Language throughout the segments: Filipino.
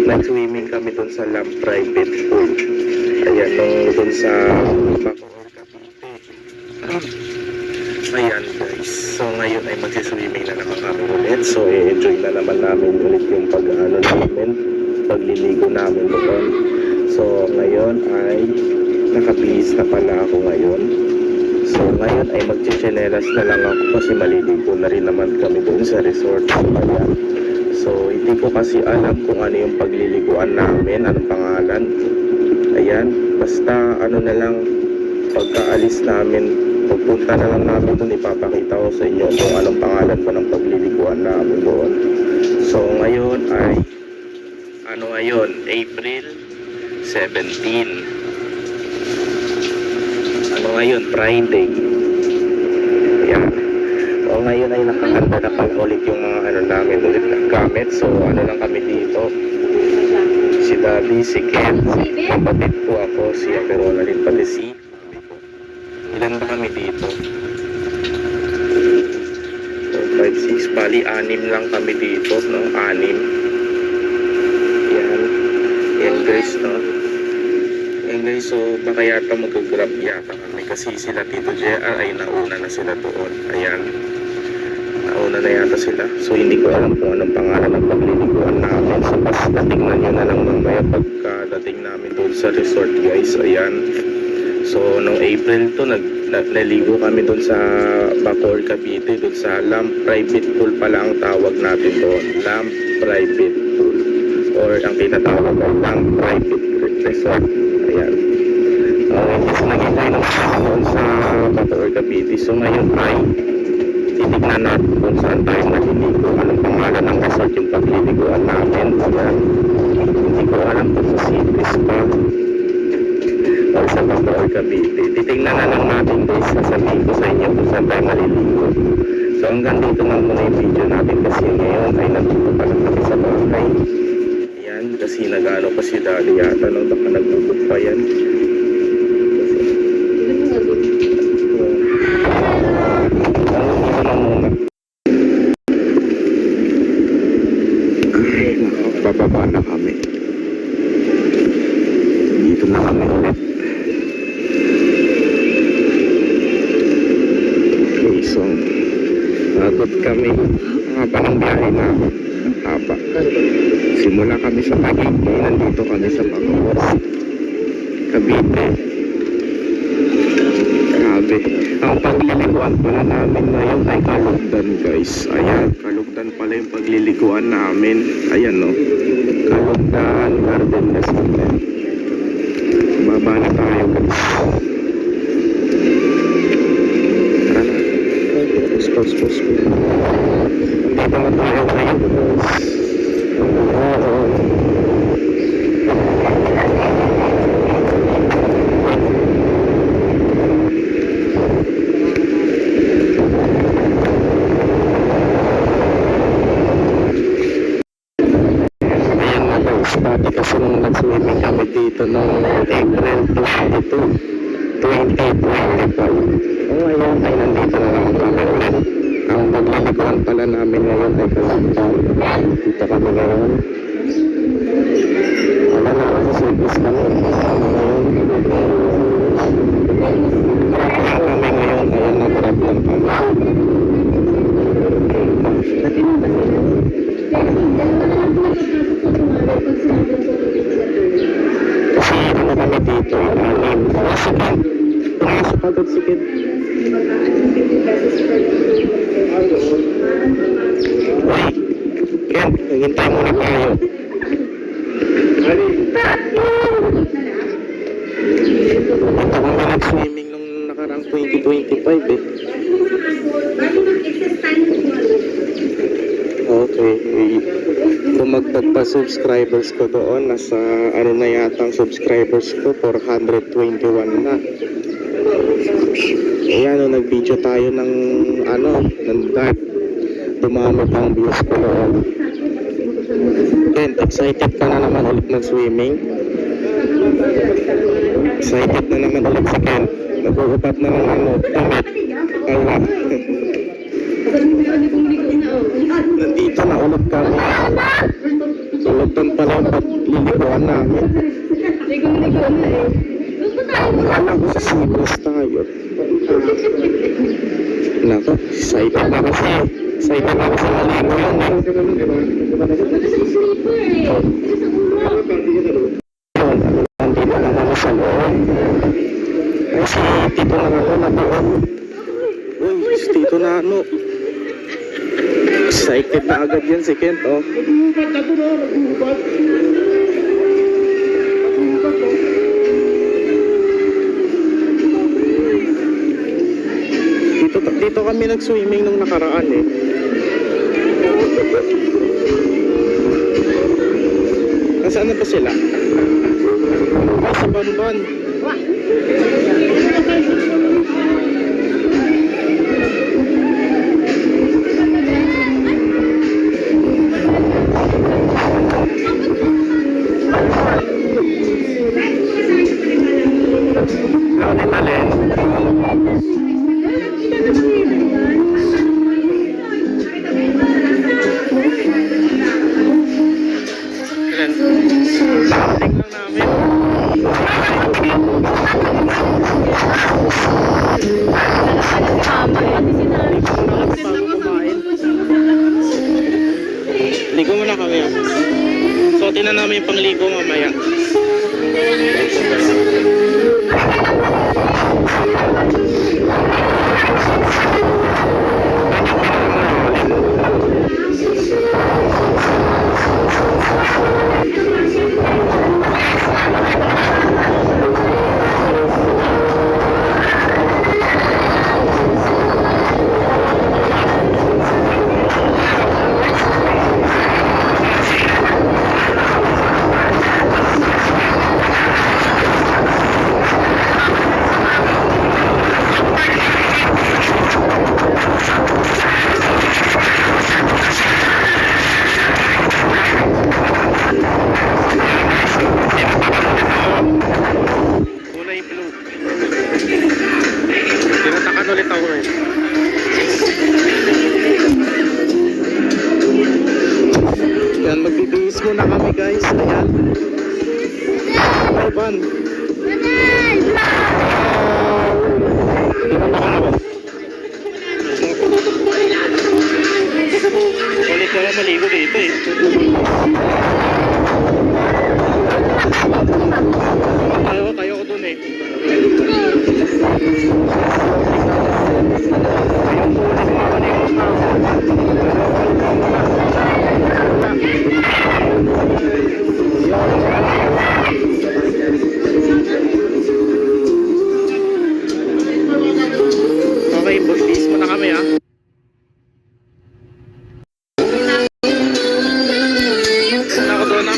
nag-swimming kami doon sa Lamp Private Pool. Ayan, doon sa Bacoor, Cavite. Ayan guys, so ngayon ay magsiswimming na naman kami ulit. So i-enjoy na naman namin ulit yung namin, pagliligo namin doon. So ngayon ay nakabihis na pala ako ngayon. So ngayon ay magchichinelas na lang ako kasi maliligo na rin naman kami doon sa resort. Ayan. So hindi ko kasi alam kung ano yung pagliliguan namin, anong pangalan. Ayan, basta ano na lang, pagkaalis namin, pagpunta na lang namin doon, ipapakita ko sa inyo kung anong pangalan pa ng pagliliguan namin doon. So ngayon ay ano ngayon, April 17. Ano ngayon, Friday. Ayan. O ngayon ay nakahanda na pala ulit yung mga ano namin ulit na gamit. So ano lang kami dito, si Daddy, si Ken, kapatid ko, ako, si Aperola rin, pati si ilan ba kami dito? 4, 5, 6, bali 6 lang kami dito, no? 6. Yan. Yan guys, no? Yan guys, so baka yata mag-grab yata kami kasi sila Tito JR ay nauna na sila doon. Ayan. Nauna na yata sila. So hindi ko alam kung anong pangalan ng pagliliguan namin. So basta tingnan nyo na lang mamaya pagkadating namin doon sa resort guys. Ayan. So noong April to naligo kami doon sa Bacoor, Cavite, doon sa Lamp Private Pool pala ang tawag natin doon. Lamp Private Pool or ang tinatawag ay Lamp Private Resort. Ayan. Okay, so nag-enjoy naman doon sa Bacoor, Cavite. So ngayon ay titignan natin kung saan tayo naliligo, anong pangalan ng resort yung pagliliguan namin. Ayan. Hindi ko alam kung sa Cities pa o sa Bacoor, Cavite. Titignan na lang natin guys, sasabihin ko sa inyo kung saan tayo maliligo. So hanggang dito lang muna yung video natin kasi ngayon ay nandito pa lang kami sa bahay. Ayan, kasi nag-ano pa si Daddy yata, no? Baka nagbubog pa yan. Bababa na kami. Dito na kami ulit. Okay, so pagod kami. Haba ng biyahe namin. Haba. Simula kami sa Taguig, nandito kami sa Bacoor, Cavite. Grabe. Ang pagliliguan pala namin ngayon ay Kalugdan guys. Ayan, Kalugdan pala yung pagliliguan namin. Ayan no, Kalugdan Garden Restaurant. Baba na tayo guys. Tara na. Pause. Dito na tayo ngayon guys. Dati kasi nung nag-swimming kami dito noong April 22, 2025. O ngayon ay nandito na naman kami ulit. Ang pagliliguan pala namin ngayon ay Kalugdan. Dito kami ngayon. Wala na kasi service kami. Kami ngayon ay nag-grab lang kami. Dati na ba sila? Kasi ano kami dito, pumasok agad si Kid. Uy, Ken, hintay muna tayo. Ito kami nag-swimming nung nakarang 2025 eh. Okay, tumagtag pa subscribers ko doon, nasa ano na yata ang subscribers ko, 421 na. Ayan, nag-video tayo ng ano, ng dark, tumama pang views ko doon. Ken, excited ka na naman ulit mag-swimming? Excited na naman ulit si Ken, nag-uupat na ng ano, damit. Ala. Nandito na ulit kami. So Balagtan pala ang paglilikuan namin. Ligo-ligo na eh. Doon pa tayo mo. Alam ko sa Sibos tayo. Nako, excited na kasi. Excited na kasi maligo yan eh. Ito sa sleeper eh. Ito sa ulo. Nandito na kami sa loob. Ay, si Tito na ako na doon. Uy, si Tito na ano. Excited na agad yan si Kent, oh. Dito kami nag-swimming nung nakaraan eh. Nasaan na ba sila? Ay, sa Banban. Ligo muna kami. So, tinan namin yung pangligo mamaya. Kulay blue. Tinatakan ulit ako eh. Yan, magbibihis muna kami guys. Ayan. Ay, Ban. Tinatakan ako. Ulit ka lang maligo dito eh. Tayo ko dun eh. Okay, bulis mo na kami ha. Ako doon na.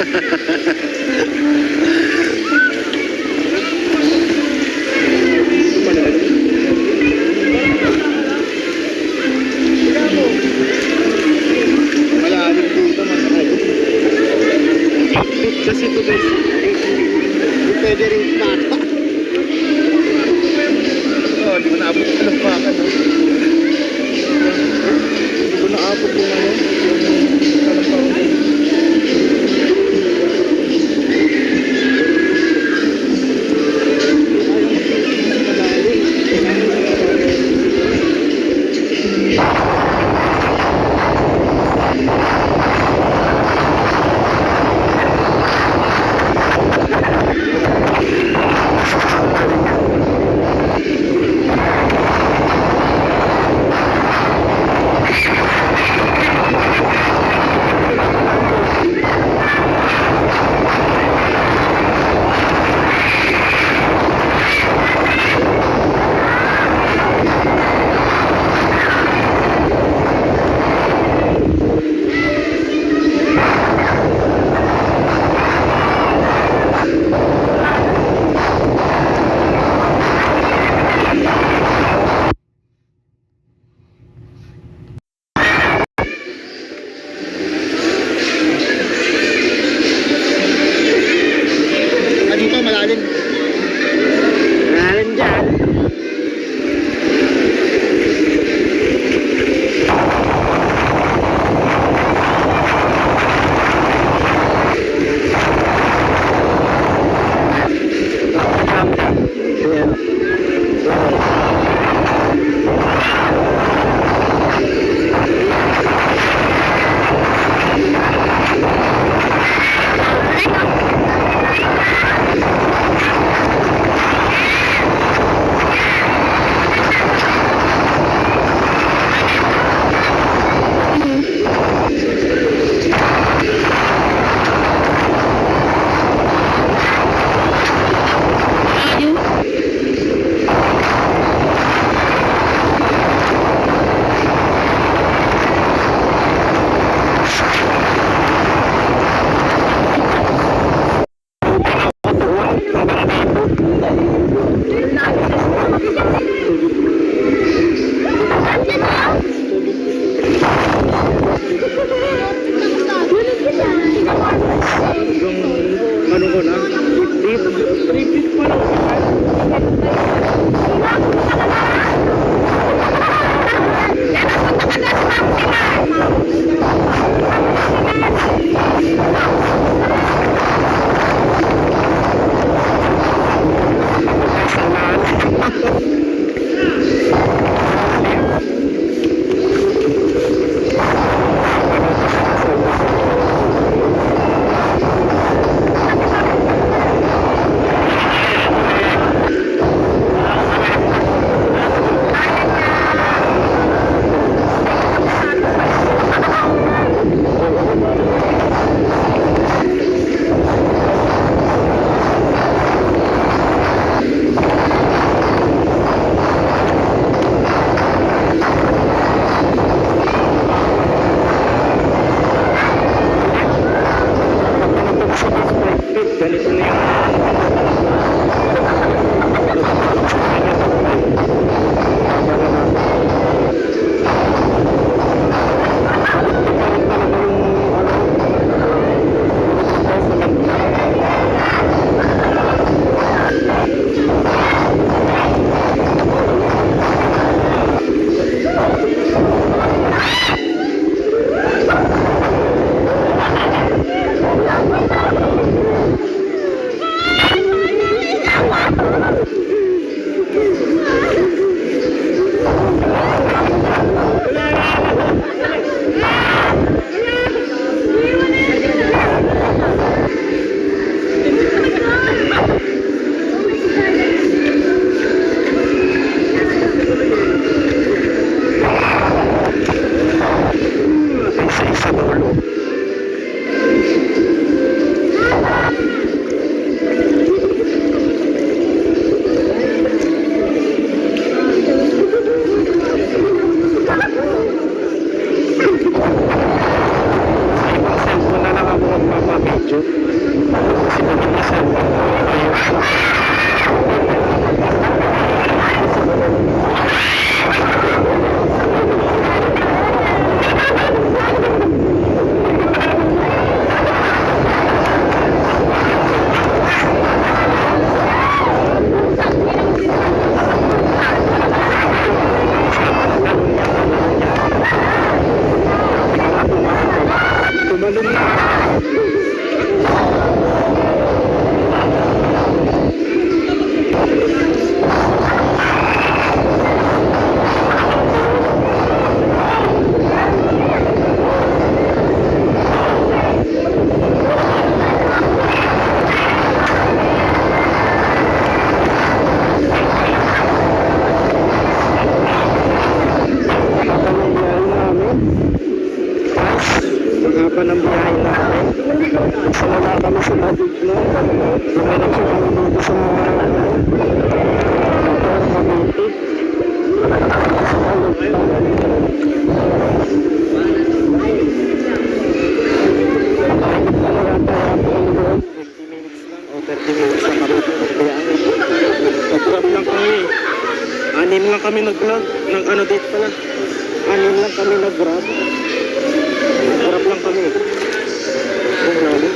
Malalim dito man. Kasi ito guys, pwede rin mata. Oh, di ko naabot sa lampakan. Di ko naabot yung ano, yung kalampakan. Ah, dito malalim. Malalim dyan. Ano ko na? 3 feet pa lang. Ganito na video. Kasi mabilisan. Tumalon na. Ang haba ng biyahe namin. Wala kami sa Madigno. Dumiretso kami dito sa Motor Cavite. Sa Alugtan. Ano yata yung doon? 20 minutes lang. O 30 minutes na kami ng biyahe. Nag-grab lang kami. 6 lang kami nag-vlog. Ano date pala? 6 lang kami nag-grab. Harap lang kami. Kung lalo.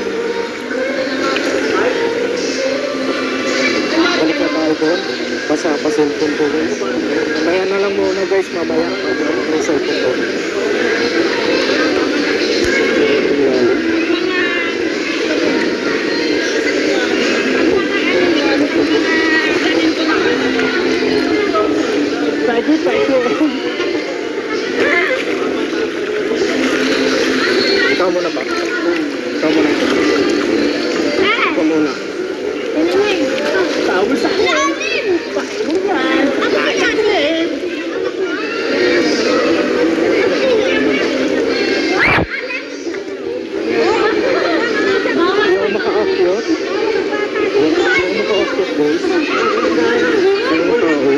Balik na tayo doon. Basa pa cellphone ko guys. Mamaya na lang muna guys. Mamaya. May cellphone ko. Kung lalo. Tayo. Ikaw muna ba? Ikaw muna. Ikaw muna. Tawag sa akin. Bukan. Yung maka-akyot. Yung maka-akyot guys. Yung tao.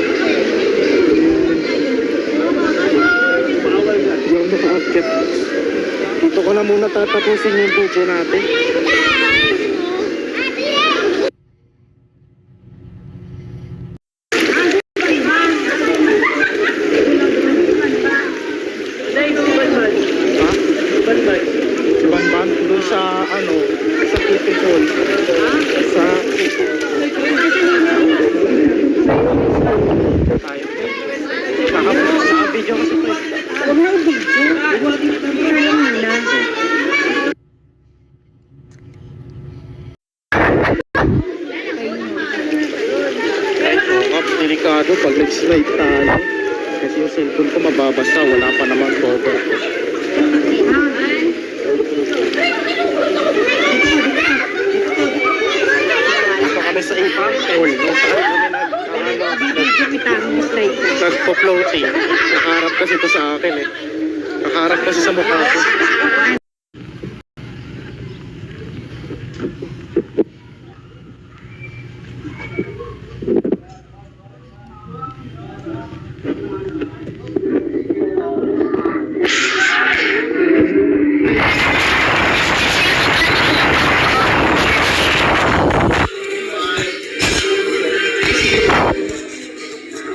Yung maka-akyot. Dito ko na muna tatapusin yung video natin. Ha? Si Banban? Doon sa ano? Sa Kitty Hall. Sa tayo. Naka-video kasi ito. Huwag na i-video. Alam mo na. Delikado pag nag-slide tayo. Kasi yung cellphone ko mababasa. Wala pa naman cover. Dito kami sa Impactol. Nung saan kami nagpo-floating. Nakaharap kasi ito sa akin eh. Nakaharap kasi sa mukha ko.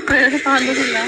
Kaya sa palo sila.